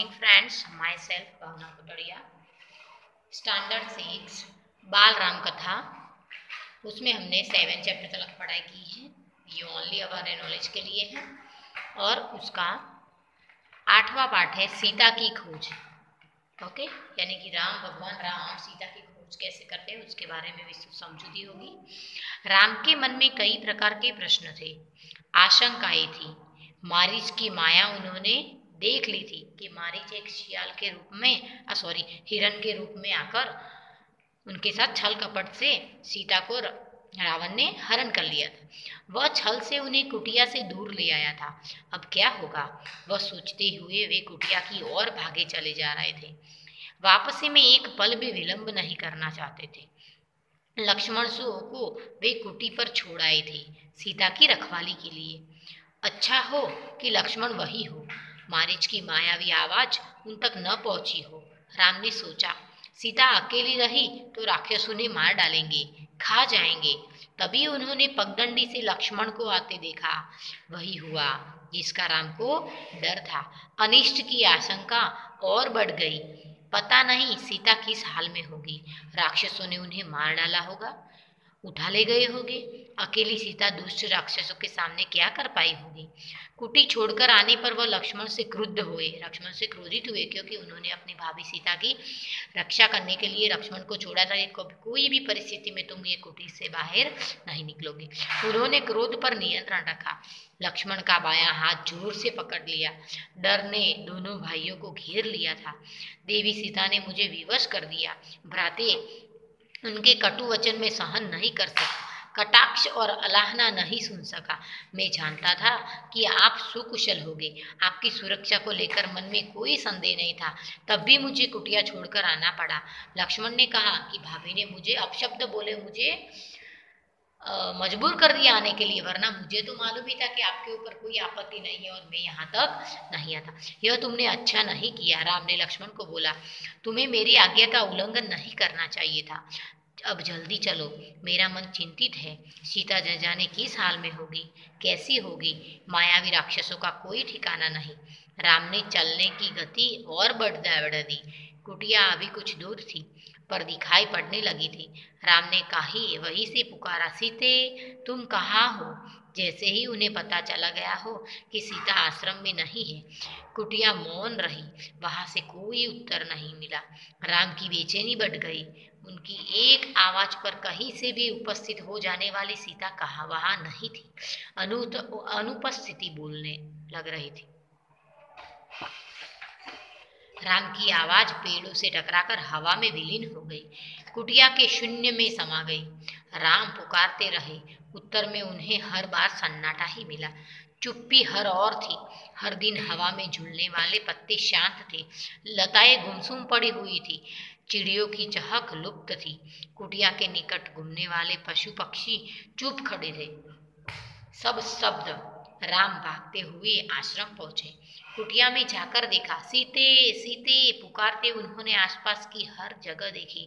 Friends, myself Bhavna Kutadiya, standard 6 Bal Ram कथा। उसमें हमने 7 चैप्टर तक पढ़ाई की है। ये ओनली अवर नॉलेज के लिए है। और उसका 8वां पार्ट है सीता की खोज। ओके, यानी कि भगवान राम सीता की खोज कैसे करते हैं उसके बारे में विस्तृत समझूती होगी। राम के मन में कई प्रकार के प्रश्न थे, आशंकाएं थी। मारीच की माया उन्होंने देख ली थी कि मारीच एक शियाल के रूप में हिरण के रूप में आकर उनके साथ छल कपट से सीता को रावण ने हरण कर लिया था। वह छल से उन्हें कुटिया से दूर ले आया था। अब क्या होगा, वह सोचते हुए वे कुटिया की ओर भागे चले जा रहे थे। वापसी में एक पल भी विलंब नहीं करना चाहते थे। लक्ष्मण को वे कुटी पर छोड़ आए थे सीता की रखवाली के लिए। अच्छा हो कि लक्ष्मण वही हो, मारीच की मायावी आवाज उन तक न पहुंची हो। राम ने सोचा, सीता अकेली रही तो राक्षस उन्हें मार डालेंगे, खा जाएंगे। तभी उन्होंने पगडंडी से लक्ष्मण को आते देखा। वही हुआ जिसका राम को डर था। अनिष्ट की आशंका और बढ़ गई। पता नहीं सीता किस हाल में होगी। राक्षसों ने उन्हें मार डाला होगा, उठा ले गए होंगे। अकेली सीता दुष्ट राक्षसों के सामने क्या कर पाई होगी। कुटी छोड़कर आने पर वह लक्ष्मण से क्रोधित हुए, क्योंकि उन्होंने अपनी भाभी सीता की रक्षा करने के लिए लक्ष्मण को छोड़ा था कि कोई भी परिस्थिति में तुम ये कुटी से बाहर नहीं निकलोगे। उन्होंने क्रोध पर नियंत्रण रखा। लक्ष्मण का बायां हाथ जोर से पकड़ लिया। डर ने दोनों भाइयों को घेर लिया था। देवी सीता ने मुझे विवश कर दिया। भ्राते उनके कटु वचन में सहन नहीं कर सका, कटाक्ष और अलाहना नहीं सुन सका। मैं जानता था कि आप सुकुशल होगे। आपकी सुरक्षा को लेकर मन में कोई संदेह नहीं था, तब भी मुझे कुटिया छोड़कर आना पड़ा। लक्ष्मण ने कहा कि भाभी ने मुझे अपशब्द बोले मुझे मजबूर कर दिया आने के लिए, वरना मुझे तो मालूम ही था कि आपके ऊपर कोई आपत्ति नहीं है और मैं यहाँ तक नहीं आता। यह तुमने अच्छा नहीं किया। राम ने लक्ष्मण को बोला, तुम्हें मेरी आज्ञा का उल्लंघन नहीं करना चाहिए था। अब जल्दी चलो, मेरा मन चिंतित है। सीता न जाने किस हाल में होगी, कैसी होगी। मायावी राक्षसों का कोई ठिकाना नहीं। राम ने चलने की गति और बढ़ा दी। कुटिया अभी कुछ दूर थी पर दिखाई पड़ने लगी थी। राम ने कही वहीं से पुकारा, सीते तुम कहाँ हो। जैसे ही उन्हें पता चला गया हो कि सीता आश्रम में नहीं है, कुटिया मौन रही। वहां से कोई उत्तर नहीं मिला। राम की बेचैनी बढ़ गई। उनकी एक आवाज पर कहीं से भी उपस्थित हो जाने वाली सीता कहाँ वहां नहीं थी, अनुपस्थिति बोलने लग रही थी। राम की आवाज पेड़ों से टकराकर हवा में विलीन हो गई, कुटिया के शून्य में समा गई। राम पुकारते रहे, उत्तर में उन्हें हर बार सन्नाटा ही मिला। चुप्पी हर और थी। हर दिन हवा में झूलने वाले पत्ते शांत थे, लताएं गुमसुम पड़ी हुई थी, चिड़ियों की चहक लुप्त थी। कुटिया के निकट घूमने वाले पशु पक्षी चुप खड़े थे। सब शब्द। राम भागते हुए आश्रम पहुंचे। कुटिया में जाकर देखा, सीते सीते पुकारते उन्होंने आसपास की हर जगह देखी।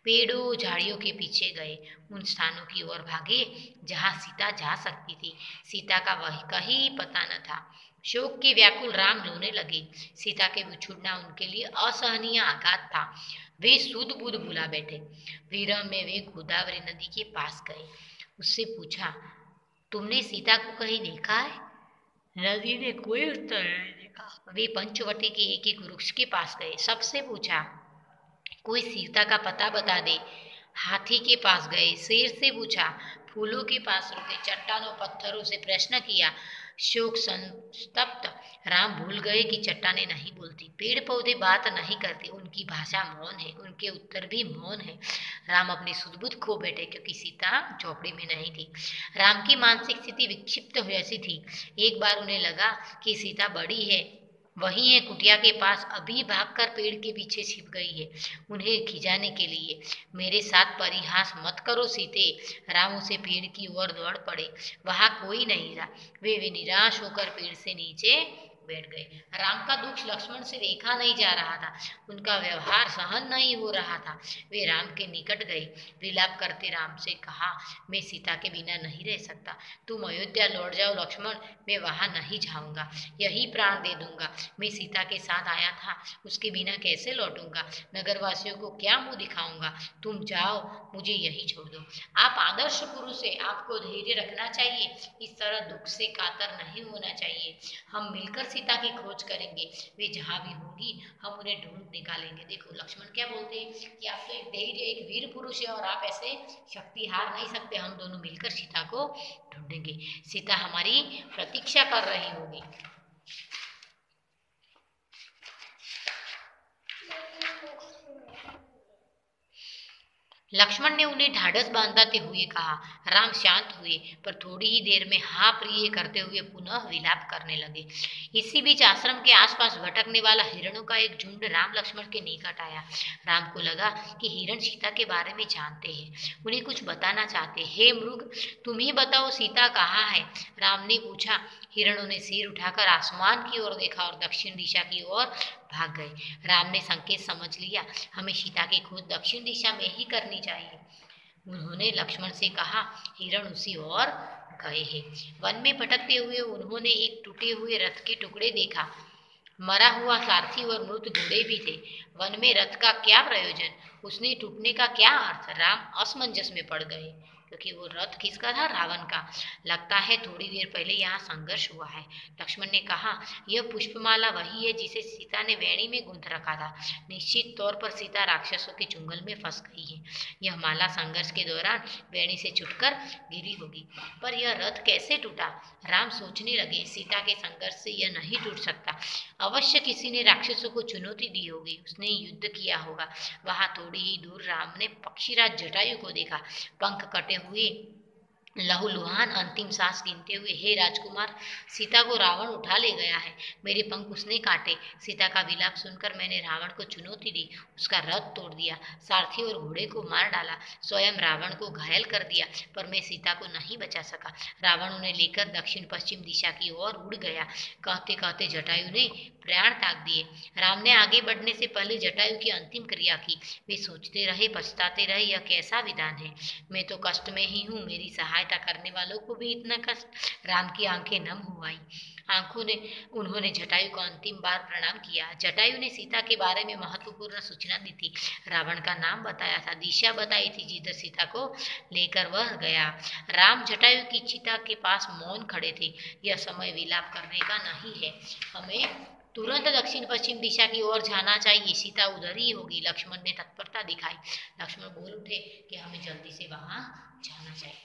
पेड़ों झाड़ियों के पीछे गए, उन स्थानों की ओर भागे जहां सीता जा सकती थी। सीता का वह कहीं पता न था। शोक के व्याकुल राम रोने लगे। सीता के बिछुड़ना उनके लिए असहनीय आघात था। वे सुध बुध भुला बैठे। विरह में वे गोदावरी नदी के पास गए। उससे पूछा, तुमने सीता को कहीं देखा है। नदी ने कोई उत्तर नहीं देखा। वे पंचवटी के एक वृक्ष के पास गए, सबसे पूछा, कोई सीता का पता बता दे। हाथी के पास गए, शेर से पूछा, फूलों के पास रुके, चट्टानों पत्थरों से प्रश्न किया। शोक संतप्त राम भूल गए कि चट्टानें नहीं बोलती, पेड़ पौधे बात नहीं करते, उनकी भाषा मौन है, उनके उत्तर भी मौन है। राम अपनी सुध-बुध खो बैठे, क्योंकि सीता झोपड़ी में नहीं थी। राम की मानसिक स्थिति विक्षिप्त वैसी थी। एक बार उन्हें लगा कि सीता बड़ी है, वही है कुटिया के पास, अभी भागकर पेड़ के पीछे छिप गई है उन्हें खिंचाने के लिए। मेरे साथ परिहास मत करो सीते। राम उसे पेड़ की ओर दौड़ पड़े। वहां कोई नहीं था। वे निराश होकर पेड़ से नीचे बैठ गए। राम का दुख लक्ष्मण से देखा नहीं जा रहा था, उनका व्यवहार सहन नहीं हो रहा था। वे राम के निकट गए, विलाप करते राम से कहा, मैं सीता के बिना नहीं रह सकता, तुम अयोध्या लौट जाओ लक्ष्मण, मैं वहां नहीं जाऊंगा, यही प्राण दे दूंगा। मैं सीता के साथ आया था, उसके बिना कैसे लौटूंगा, नगरवासियों को क्या मुंह दिखाऊंगा, तुम जाओ, मुझे यही छोड़ दो। आप आदर्श पुरुष है, आपको धैर्य रखना चाहिए, इस तरह दुख से कातर नहीं होना चाहिए। हम मिलकर सीता की खोज करेंगे, वे जहाँ भी होंगी हम उन्हें ढूंढ निकालेंगे। देखो लक्ष्मण क्या बोलते हैं कि आप तो एक धैर्य, एक वीर पुरुष है और आप ऐसे शक्ति हार नहीं सकते, हम दोनों मिलकर सीता को ढूंढेंगे, सीता हमारी प्रतीक्षा कर रही होगी। लक्ष्मण ने उन्हें ढाढ़स बांधते हुए कहा। राम शांत हुए, पर थोड़ी ही देर में हाँ प्रिय करते हुए पुनः विलाप करने लगे। इसी बीच आश्रम के आसपास भटकने वाला हिरणों का एक झुंड राम लक्ष्मण के निकट आया। राम को लगा कि हिरण सीता के बारे में जानते हैं, उन्हें कुछ बताना चाहते। हे मृग, तुम ही बताओ सीता कहाँ है? राम ने पूछा। हिरणों ने सिर उठाकर आसमान की ओर देखा और दक्षिण दिशा की ओर भाग गए। राम ने संकेत समझ लिया, हमें सीता की खोज दक्षिण दिशा में ही करनी चाहिए। उन्होंने लक्ष्मण से कहा, हिरण उसी ओर गए हैं। वन में भटकते हुए उन्होंने एक टूटे हुए रथ के टुकड़े देखा, मरा हुआ सारथी और मृत घोड़े भी थे। वन में रथ का क्या प्रयोजन, उसने टूटने का क्या अर्थ? राम असमंजस में पड़ गए, क्योंकि वो रथ किसका था? रावण का। लगता है थोड़ी देर पहले यहाँ संघर्ष हुआ है। लक्ष्मण ने कहा, यह पुष्पमाला वही है जिसे सीता ने वेणी में गूंथ रखा था। निश्चित तौर पर सीता राक्षसों के चुंगल में फंस गई है। यह माला संघर्ष के दौरान वेणी से छूटकर गिरी होगी। पर यह रथ कैसे टूटा? राम सोचने लगे, सीता के संघर्ष से यह नहीं टूट सकता। अवश्य किसी ने राक्षसों को चुनौती दी होगी, उसने युद्ध किया होगा। वहां थोड़ी ही दूर राम ने पक्षीराज जटायु को देखा, पंख कटे हुए, लहूलुहान, अंतिम सांस गिनते हुए। हे राजकुमार, सीता को रावण उठा ले गया है, मेरे पंख उसने काटे। सीता का विलाप सुनकर मैंने रावण को चुनौती दी, उसका रथ तोड़ दिया, सारथी और घोड़े को मार डाला, स्वयं रावण को घायल कर दिया, पर मैं सीता को नहीं बचा सका। रावण उन्हें लेकर दक्षिण पश्चिम दिशा की ओर उड़ गया। कहते कहते जटायु ने प्राण त्याग दिए। राम ने आगे बढ़ने से पहले जटायु की अंतिम क्रिया की। वे सोचते रहे, पछताते रहे, यह कैसा विधान है, मैं तो कष्ट में ही हूँ, मेरी सहायता करने वालों को भी इतना कष्ट। राम की आंखें नम हो आई, उन्होंने जटायु को अंतिम बार प्रणाम किया। जटायु ने सीता के बारे में महत्वपूर्ण सूचना दी थी, रावण का नाम बताया था, दिशा बताई थी जिधर सीता को लेकर वह गया। राम जटायु की चिता के पास मौन खड़े थे। यह समय विलाप करने का नहीं है, हमें तुरंत दक्षिण पश्चिम दिशा की ओर जाना चाहिए, सीता उधर ही होगी। लक्ष्मण ने तत्परता दिखाई। लक्ष्मण बोल उठे कि हमें जल्दी से वहां जाना चाहिए।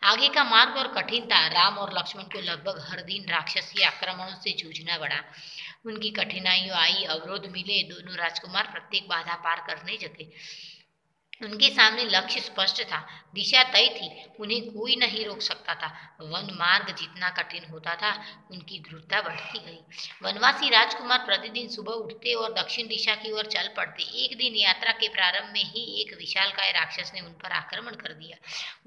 आगे का मार्ग और कठिन था। राम और लक्ष्मण को लगभग हर दिन राक्षसी आक्रमणों से जूझना पड़ा। उनकी कठिनाइयों आई, अवरोध मिले, दोनों राजकुमार प्रत्येक बाधा पार करने जगे। उनके सामने लक्ष्य स्पष्ट था, दिशा तय थी, उन्हें कोई नहीं रोक सकता था। वन मार्ग जितना कठिन होता था, उनकी दृढ़ता बढ़ती गई। वनवासी राजकुमार प्रतिदिन सुबह उठते और दक्षिण दिशा की ओर चल पड़ते। एक दिन यात्रा के प्रारंभ में ही एक विशालकाय राक्षस ने उन पर आक्रमण कर दिया।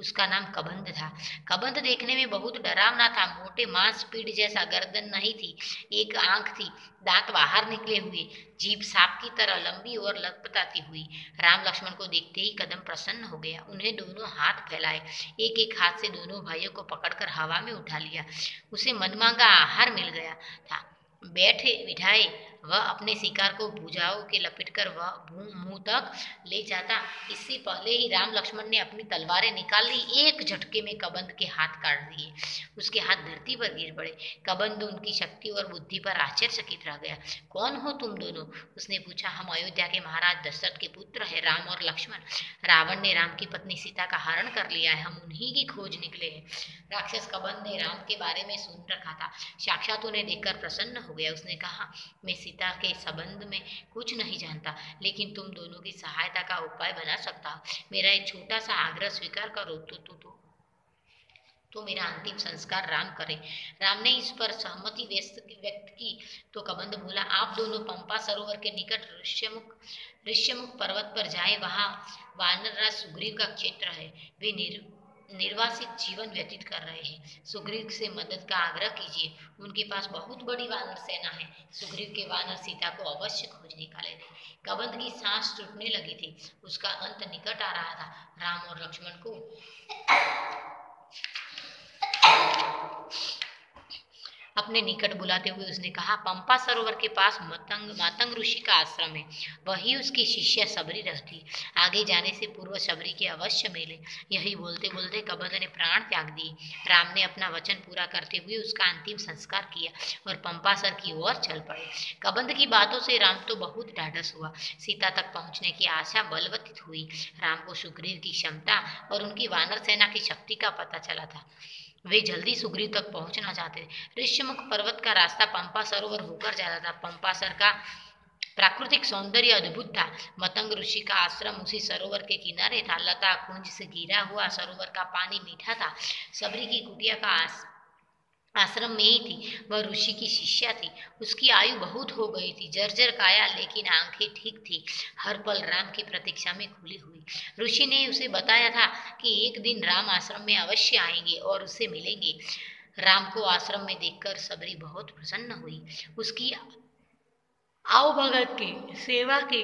उसका नाम कबंध था। कबंध देखने में बहुत डरावना था, मोटे मांस पीढ़ जैसा, गर्दन नहीं थी, एक आंख थी, दांत बाहर निकले हुए, जीभ सांप की तरह लंबी और लटपटाती हुई। राम लक्ष्मण को देखते ही कदम प्रसन्न हो गया। उन्हें दोनों हाथ फैलाए, एक एक हाथ से दोनों भाइयों को पकड़कर हवा में उठा लिया। उसे मनमांगा आहार मिल गया था। बैठे बिठाए वह अपने शिकार को भुजाओं के लपेटकर वह मुंह तक ले जाता। इससे पहले ही राम लक्ष्मण ने अपनी तलवारें निकाल ली, एक झटके में कबंध के हाथ काट दिए। उसके हाथ धरती पर गिर पड़े। कबंध उनकी शक्ति और बुद्धि पर आश्चर्यचकित रह गया। कौन हो तुम दोनों? उसने पूछा। हम अयोध्या के महाराज दशरथ के पुत्र है, राम और लक्ष्मण। रावण ने राम की पत्नी सीता का हरण कर लिया है, हम उन्हीं की खोज निकले हैं। राक्षस कबंध ने राम के बारे में सुन रखा था, साक्षात उन्हें देखकर प्रसन्न हो गया। उसने कहा, मैं सीता के संबंध में कुछ नहीं जानता, लेकिन तुम दोनों की सहायता का उपाय बना सकता हूँ। मेरा एक छोटा सा आग्रह स्वीकार करो तो मेरा अंतिम संस्कार राम करे। राम ने इस पर सहमति व्यक्त की तो कबंध बोला, आप दोनों पंपा सरोवर के निकट ऋष्यमुख पर्वत पर जाए, वहां वानरराज सुग्रीव का क्षेत्र है। वे निर्वासित जीवन व्यतीत कर रहे हैं। सुग्रीव से मदद का आग्रह कीजिए, उनके पास बहुत बड़ी वानर सेना है। सुग्रीव के वानर सीता को अवश्य खोज निकाले थे। कबंध की सांस टूटने लगी थी, उसका अंत निकट आ रहा था। राम और लक्ष्मण को अपने निकट बुलाते हुए उसने कहा, पंपा सरोवर के पास मातंग ऋषि का आश्रम है, वही उसकी शिष्या सबरी रहती। आगे जाने से पूर्व सबरी के अवश्य मिले। यही बोलते बोलते कबंध ने प्राण त्याग दिए। राम ने अपना वचन पूरा करते हुए उसका अंतिम संस्कार किया और पंपासर की ओर चल पड़े। कबंध की बातों से राम तो बहुत ढाढ़स हुआ। सीता तक पहुंचने की आशा बलवतीत हुई। राम को सुग्रीव की क्षमता और उनकी वानर सेना की शक्ति का पता चला था। वे जल्दी सुग्रीव तक पहुंचना चाहते थे। ऋष्यमुख पर्वत का रास्ता पंपा सरोवर होकर जाता था। पंपासर का प्राकृतिक सौंदर्य अद्भुत था। मतंग ऋषि का आश्रम उसी सरोवर के किनारे था। लता कुंज से घिरा हुआ सरोवर का पानी मीठा था। सबरी की कुटिया का आश्रम में ही थी। वह ऋषि की शिष्या थी। उसकी आयु बहुत हो गई थी, जर्जर काया, लेकिन आंखें ठीक थी। हर पल राम की प्रतीक्षा में खुली हुई। ऋषि ने उसे बताया था कि एक दिन राम आश्रम में अवश्य आएंगे और उससे मिलेंगे। राम को आश्रम में देखकर सबरी बहुत प्रसन्न हुई। उसकी आओ भगत के, सेवा के,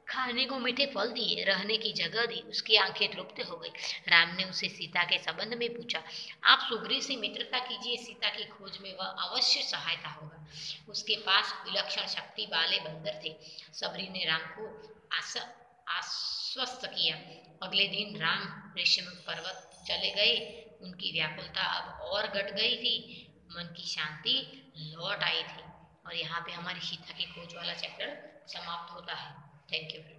खाने को मीठे फल दिए, रहने की जगह दी। उसकी आंखें तृप्त हो गई। राम ने उसे सीता के संबंध में पूछा। आप सुग्रीव से मित्रता कीजिए, सीता की खोज में वह अवश्य सहायता होगा। उसके पास विलक्षण शक्ति वाले बंदर थे। सबरी ने राम को आश्वस्त किया। अगले दिन राम ऋष्यमुख पर्वत चले गए। उनकी व्याकुलता अब और घट गई थी, मन की शांति लौट आई थी। और यहाँ पे हमारी सीता की खोज वाला चैप्टर समाप्त होता है। Thank you.